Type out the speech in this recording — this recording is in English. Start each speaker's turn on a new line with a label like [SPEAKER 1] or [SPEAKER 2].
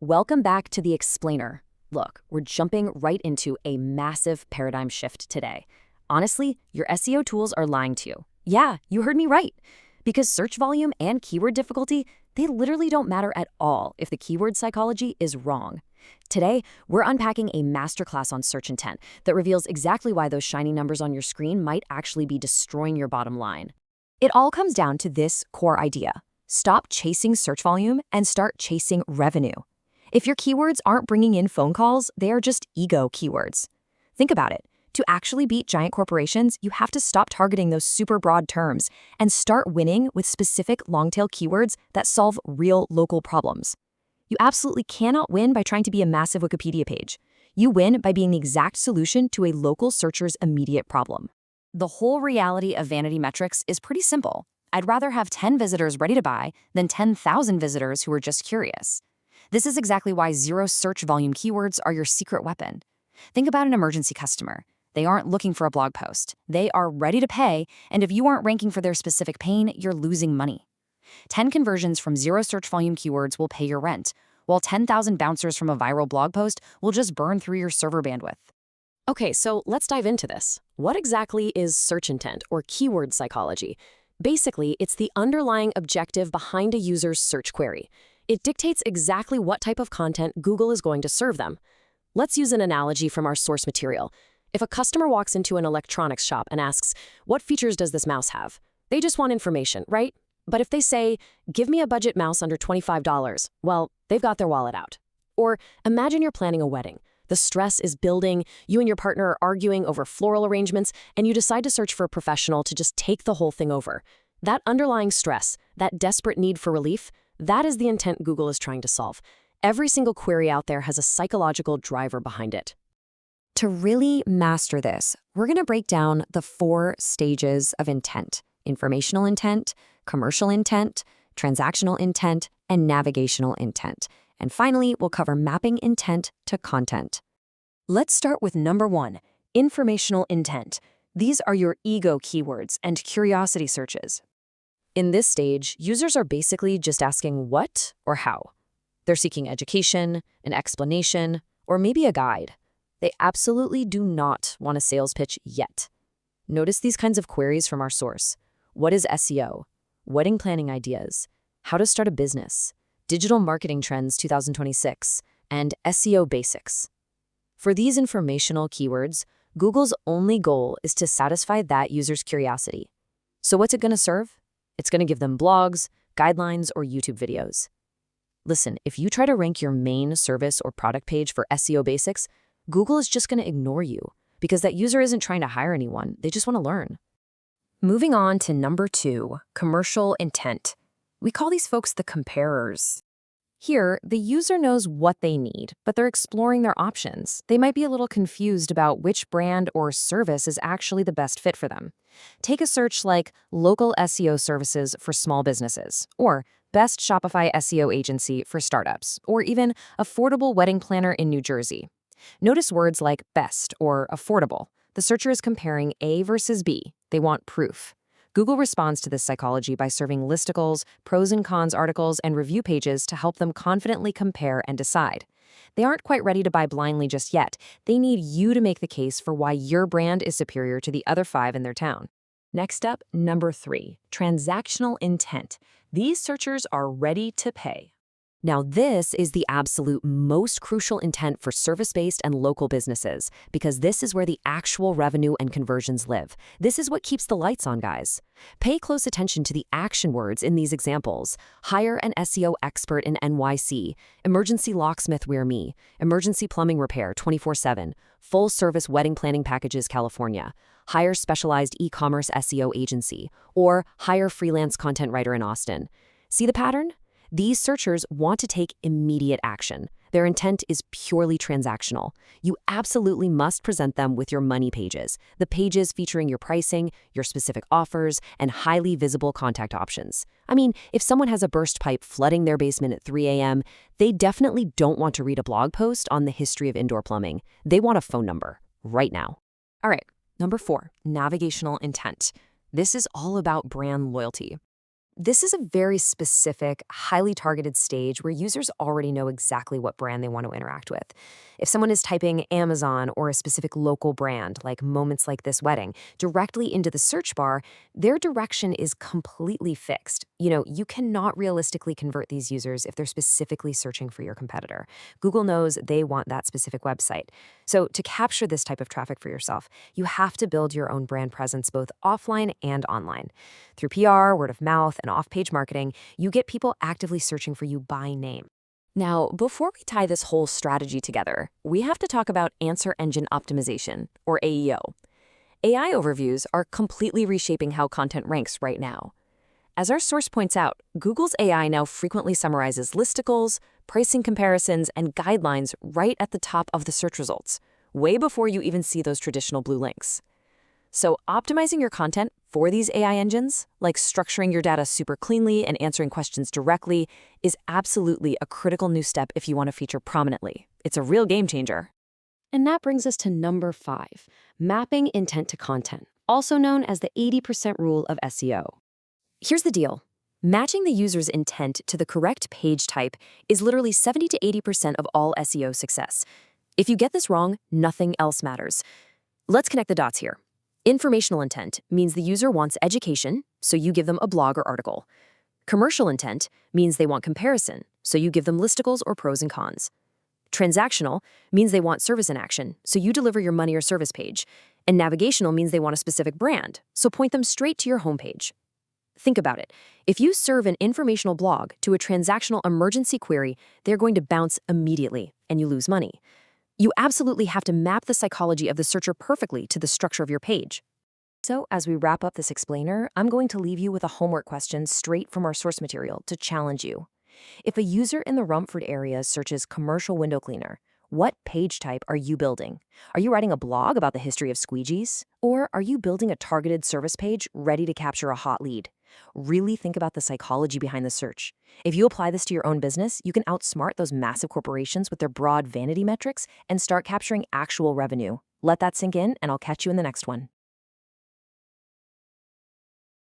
[SPEAKER 1] Welcome back to The Explainer. Look, we're jumping right into a massive paradigm shift today. Honestly, your SEO tools are lying to you. Yeah, you heard me right. Because search volume and keyword difficulty, they literally don't matter at all if the keyword psychology is wrong. Today, we're unpacking a masterclass on search intent that reveals exactly why those shiny numbers on your screen might actually be destroying your bottom line. It all comes down to this core idea. Stop chasing search volume and start chasing revenue. If your keywords aren't bringing in phone calls, they are just ego keywords. Think about it. To actually beat giant corporations, you have to stop targeting those super broad terms and start winning with specific long-tail keywords that solve real local problems. You absolutely cannot win by trying to be a massive Wikipedia page. You win by being the exact solution to a local searcher's immediate problem. The whole reality of vanity metrics is pretty simple. I'd rather have 10 visitors ready to buy than 10,000 visitors who are just curious. This is exactly why zero search volume keywords are your secret weapon. Think about an emergency customer. They aren't looking for a blog post. They are ready to pay, and if you aren't ranking for their specific pain, you're losing money. 10 conversions from zero search volume keywords will pay your rent, while 10,000 bouncers from a viral blog post will just burn through your server bandwidth.
[SPEAKER 2] Okay, so let's dive into this. What exactly is search intent or keyword psychology? Basically, it's the underlying objective behind a user's search query. It dictates exactly what type of content Google is going to serve them. Let's use an analogy from our source material. If a customer walks into an electronics shop and asks, "What features does this mouse have?" They just want information, right? But if they say, "Give me a budget mouse under $25, well, they've got their wallet out. Or imagine you're planning a wedding. The stress is building, you and your partner are arguing over floral arrangements, and you decide to search for a professional to just take the whole thing over. That underlying stress, that desperate need for relief, that is the intent Google is trying to solve. Every single query out there has a psychological driver behind it.
[SPEAKER 1] To really master this, we're going to break down the 4 stages of intent: informational intent, commercial intent, transactional intent, and navigational intent. And finally, we'll cover mapping intent to content.
[SPEAKER 2] Let's start with number 1, informational intent. These are your ego keywords and curiosity searches. In this stage, users are basically just asking what or how. They're seeking education, an explanation, or maybe a guide. They absolutely do not want a sales pitch yet. Notice these kinds of queries from our source. What is SEO? Wedding planning ideas? How to start a business? Digital marketing trends 2026, and SEO basics. For these informational keywords, Google's only goal is to satisfy that user's curiosity. So what's it going to serve? It's going to give them blogs, guidelines, or YouTube videos. Listen, if you try to rank your main service or product page for SEO basics, Google is just going to ignore you because that user isn't trying to hire anyone. They just want to learn. Moving on to number 2, commercial intent. We call these folks the comparers. Here, the user knows what they need, but they're exploring their options. They might be a little confused about which brand or service is actually the best fit for them. Take a search like local SEO services for small businesses, or best Shopify SEO agency for startups, or even affordable wedding planner in New Jersey. Notice words like best or affordable. The searcher is comparing A versus B. They want proof. Google responds to this psychology by serving listicles, pros and cons articles, and review pages to help them confidently compare and decide. They aren't quite ready to buy blindly just yet. They need you to make the case for why your brand is superior to the other 5 in their town. Next up, number 3, transactional intent. These searchers are ready to pay. Now, this is the absolute most crucial intent for service-based and local businesses, because this is where the actual revenue and conversions live. This is what keeps the lights on, guys. Pay close attention to the action words in these examples. Hire an SEO expert in NYC, emergency locksmith wear me, emergency plumbing repair 24/7, full-service wedding planning packages California, hire specialized e-commerce SEO agency, or hire freelance content writer in Austin. See the pattern? These searchers want to take immediate action. Their intent is purely transactional. You absolutely must present them with your money pages, the pages featuring your pricing, your specific offers, and highly visible contact options. I mean, if someone has a burst pipe flooding their basement at 3 a.m., they definitely don't want to read a blog post on the history of indoor plumbing. They want a phone number right now. All right, number 4, navigational intent. This is all about brand loyalty. This is a very specific, highly targeted stage where users already know exactly what brand they want to interact with. If someone is typing Amazon or a specific local brand, like Moments Like This Wedding, directly into the search bar, their direction is completely fixed. You cannot realistically convert these users if they're specifically searching for your competitor. Google knows they want that specific website. So to capture this type of traffic for yourself, you have to build your own brand presence both offline and online. Through PR, word of mouth, and off-page marketing, you get people actively searching for you by name.
[SPEAKER 1] Now, before we tie this whole strategy together, we have to talk about answer engine optimization, or AEO. AI overviews are completely reshaping how content ranks right now. As our source points out, Google's AI now frequently summarizes listicles, pricing comparisons, and guidelines right at the top of the search results, way before you even see those traditional blue links. So optimizing your content for these AI engines, like structuring your data super cleanly and answering questions directly, is absolutely a critical new step if you want to feature prominently. It's a real game changer.
[SPEAKER 2] And that brings us to number 5, mapping intent to content, also known as the 80% rule of SEO. Here's the deal. Matching the user's intent to the correct page type is literally 70 to 80% of all SEO success. If you get this wrong, nothing else matters. Let's connect the dots here. Informational intent means the user wants education, so you give them a blog or article. Commercial intent means they want comparison, so you give them listicles or pros and cons. Transactional means they want service in action, so you deliver your money or service page. And navigational means they want a specific brand, so point them straight to your homepage. Think about it. If you serve an informational blog to a transactional emergency query, they're going to bounce immediately, and you lose money. You absolutely have to map the psychology of the searcher perfectly to the structure of your page. So, as we wrap up this explainer, I'm going to leave you with a homework question straight from our source material to challenge you. If a user in the Rumford area searches commercial window cleaner, what page type are you building? Are you writing a blog about the history of squeegees? Or are you building a targeted service page ready to capture a hot lead? Really think about the psychology behind the search. If you apply this to your own business, you can outsmart those massive corporations with their broad vanity metrics and start capturing actual revenue. Let that sink in, and I'll catch you in the next one.